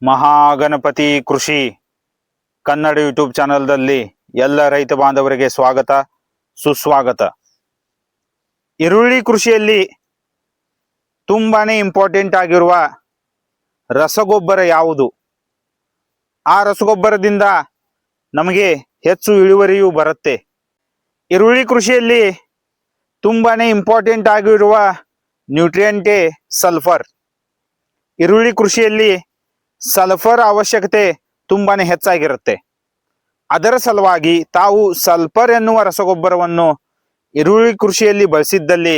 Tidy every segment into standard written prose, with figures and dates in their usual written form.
ಮಹಾಗಣಪತಿ ಕೃಷಿ ಕನ್ನಡ ಯೂಟ್ಯೂಬ್ ಚಾನೆಲ್ದಲ್ಲಿ ಎಲ್ಲ ರೈತ ಬಾಂಧವರಿಗೆ ಸ್ವಾಗತ ಸುಸ್ವಾಗತ. ಈರುಳ್ಳಿ ಕೃಷಿಯಲ್ಲಿ ತುಂಬಾನೇ ಇಂಪಾರ್ಟೆಂಟ್ ಆಗಿರುವ ರಸಗೊಬ್ಬರ ಯಾವುದು? ಆ ರಸಗೊಬ್ಬರದಿಂದ ನಮಗೆ ಹೆಚ್ಚು ಇಳುವರಿಯೂ ಬರುತ್ತೆ. ಈರುಳ್ಳಿ ಕೃಷಿಯಲ್ಲಿ ತುಂಬಾನೇ ಇಂಪಾರ್ಟೆಂಟ್ ಆಗಿರುವ ನ್ಯೂಟ್ರಿಯೆಂಟೇ ಸಲ್ಫರ್. ಈರುಳ್ಳಿ ಕೃಷಿಯಲ್ಲಿ ಸಲ್ಫರ್ ಅವಶ್ಯಕತೆ ತುಂಬಾನೇ ಹೆಚ್ಚಾಗಿರುತ್ತೆ. ಅದರ ಸಲುವಾಗಿ ತಾವು ಸಲ್ಫರ್ ಎನ್ನುವ ರಸಗೊಬ್ಬರವನ್ನು ಈರುಳ್ಳಿ ಕೃಷಿಯಲ್ಲಿ ಬಳಸಿದ್ದಲ್ಲಿ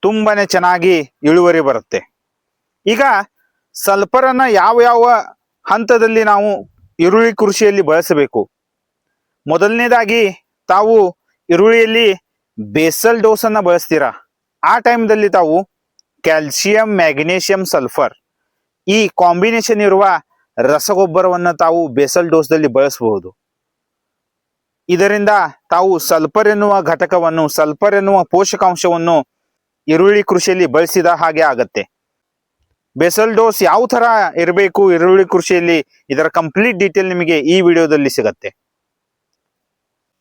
ತುಂಬಾನೇ ಚೆನ್ನಾಗಿ ಇಳುವರಿ ಬರುತ್ತೆ. ಈಗ ಸಲ್ಫರ್ ಅನ್ನ ಯಾವ ಯಾವ ಹಂತದಲ್ಲಿ ನಾವು ಈರುಳ್ಳಿ ಕೃಷಿಯಲ್ಲಿ ಬಳಸಬೇಕು? ಮೊದಲನೇದಾಗಿ ತಾವು ಈರುಳ್ಳಿಯಲ್ಲಿ ಬೇಸಲ್ ಡೋಸ್ ಅನ್ನ ಬಳಸ್ತೀರಾ, ಆ ಟೈಮ್ದಲ್ಲಿ ತಾವು ಕ್ಯಾಲ್ಸಿಯಂ, ಮ್ಯಾಗ್ನೇಷಿಯಂ, ಸಲ್ಫರ್ ಈ ಕಾಂಬಿನೇಷನ್ ಇರುವ ರಸಗೊಬ್ಬರವನ್ನು ತಾವು ಬೇಸಲ್ ಡೋಸ್ದಲ್ಲಿ ಬಳಸಬಹುದು. ಇದರಿಂದ ತಾವು ಸಲ್ಫರ್ ಎನ್ನುವ ಘಟಕವನ್ನು, ಸಲ್ಫರ್ ಎನ್ನುವ ಪೋಷಕಾಂಶವನ್ನು ಈರುಳ್ಳಿ ಕೃಷಿಯಲ್ಲಿ ಬಳಸಿದ ಹಾಗೆ ಆಗತ್ತೆ. ಬೇಸಲ್ ಡೋಸ್ ಯಾವ ತರ ಇರಬೇಕು ಈರುಳ್ಳಿ ಕೃಷಿಯಲ್ಲಿ, ಇದರ ಕಂಪ್ಲೀಟ್ ಡೀಟೇಲ್ ನಿಮಗೆ ಈ ವಿಡಿಯೋದಲ್ಲಿ ಸಿಗತ್ತೆ.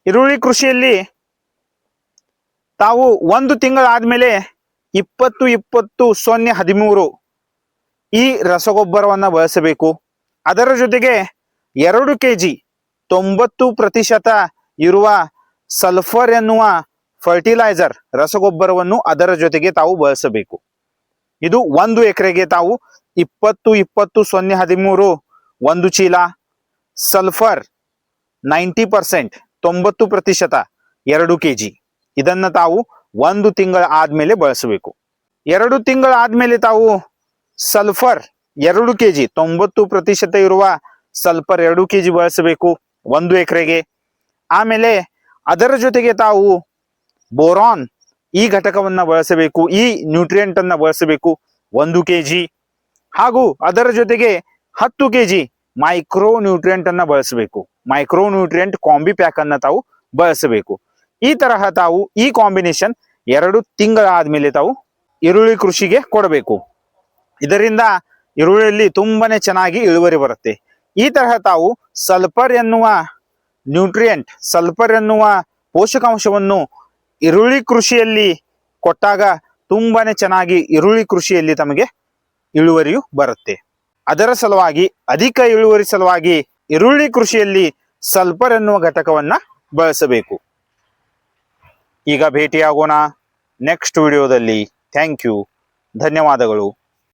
ಈರುಳ್ಳಿ ಕೃಷಿಯಲ್ಲಿ ತಾವು 1 ತಿಂಗಳಾದ್ಮೇಲೆ 20-20-0-13 ಈ ರಸಗೊಬ್ಬರವನ್ನ ಬಳಸಬೇಕು. ಅದರ ಜೊತೆಗೆ 2 kg 90% ಇರುವ ಸಲ್ಫರ್ ಎನ್ನುವ ಫರ್ಟಿಲೈಸರ್ ರಸಗೊಬ್ಬರವನ್ನು ಅದರ ಜೊತೆಗೆ ತಾವು ಬಳಸಬೇಕು. ಇದು 1 ಎಕರೆಗೆ ತಾವು 20-20-0-13 1 ಚೀಲ, ಸಲ್ಫರ್ 90% 90% 2 kg ಇದನ್ನ ತಾವು 1 ತಿಂಗಳ ಆದ್ಮೇಲೆ ಬಳಸಬೇಕು. 2 ತಿಂಗಳ ಆದ್ಮೇಲೆ ತಾವು ಸಲ್ಫರ್ 2 kg 90% ಇರುವ ಸಲ್ಫರ್ 2 kg ಬಳಸಬೇಕು 1 ಎಕರೆಗೆ. ಆಮೇಲೆ ಅದರ ಜೊತೆಗೆ ತಾವು ಬೋರಾನ್ ಈ ಘಟಕವನ್ನ ಬಳಸಬೇಕು, ಈ ನ್ಯೂಟ್ರಿಯೆಂಟ್ ಅನ್ನ ಬಳಸಬೇಕು 1 kg. ಹಾಗೂ ಅದರ ಜೊತೆಗೆ 10 kg ಮೈಕ್ರೋ ನ್ಯೂಟ್ರಿಯೆಂಟ್ ಅನ್ನ ಬಳಸಬೇಕು. ಮೈಕ್ರೋ ನ್ಯೂಟ್ರಿಯೆಂಟ್ ಕಾಂಬಿ ಪ್ಯಾಕ್ ಅನ್ನ ತಾವು ಬಳಸಬೇಕು. ಈ ತರಹ ತಾವು ಈ ಕಾಂಬಿನೇಷನ್ 2 ತಿಂಗಳ ಆದ್ಮೇಲೆ ತಾವು ಈರುಳ್ಳಿ ಕೃಷಿಗೆ ಕೊಡಬೇಕು. ಇದರಿಂದ ಈರುಳ್ಳಿಯಲ್ಲಿ ತುಂಬಾನೇ ಚೆನ್ನಾಗಿ ಇಳುವರಿ ಬರುತ್ತೆ. ಈ ತರಹ ತಾವು ಸಲ್ಫರ್ ಎನ್ನುವ ನ್ಯೂಟ್ರಿಯೆಂಟ್, ಸಲ್ಫರ್ ಎನ್ನುವ ಪೋಷಕಾಂಶವನ್ನು ಈರುಳ್ಳಿ ಕೃಷಿಯಲ್ಲಿ ಕೊಟ್ಟಾಗ ತುಂಬಾನೇ ಚೆನ್ನಾಗಿ ಈರುಳ್ಳಿ ಕೃಷಿಯಲ್ಲಿ ತಮಗೆ ಇಳುವರಿಯು ಬರುತ್ತೆ. ಅದರ ಸಲುವಾಗಿ ಅಧಿಕ ಇಳುವರಿ ಸಲುವಾಗಿ ಈರುಳ್ಳಿ ಕೃಷಿಯಲ್ಲಿ ಸಲ್ಫರ್ ಎನ್ನುವ ಘಟಕವನ್ನ ಬಳಸಬೇಕು. ಈಗ ಭೇಟಿಯಾಗೋಣ ನೆಕ್ಸ್ಟ್ ವಿಡಿಯೋದಲ್ಲಿ. ಥ್ಯಾಂಕ್ ಯು, ಧನ್ಯವಾದಗಳು.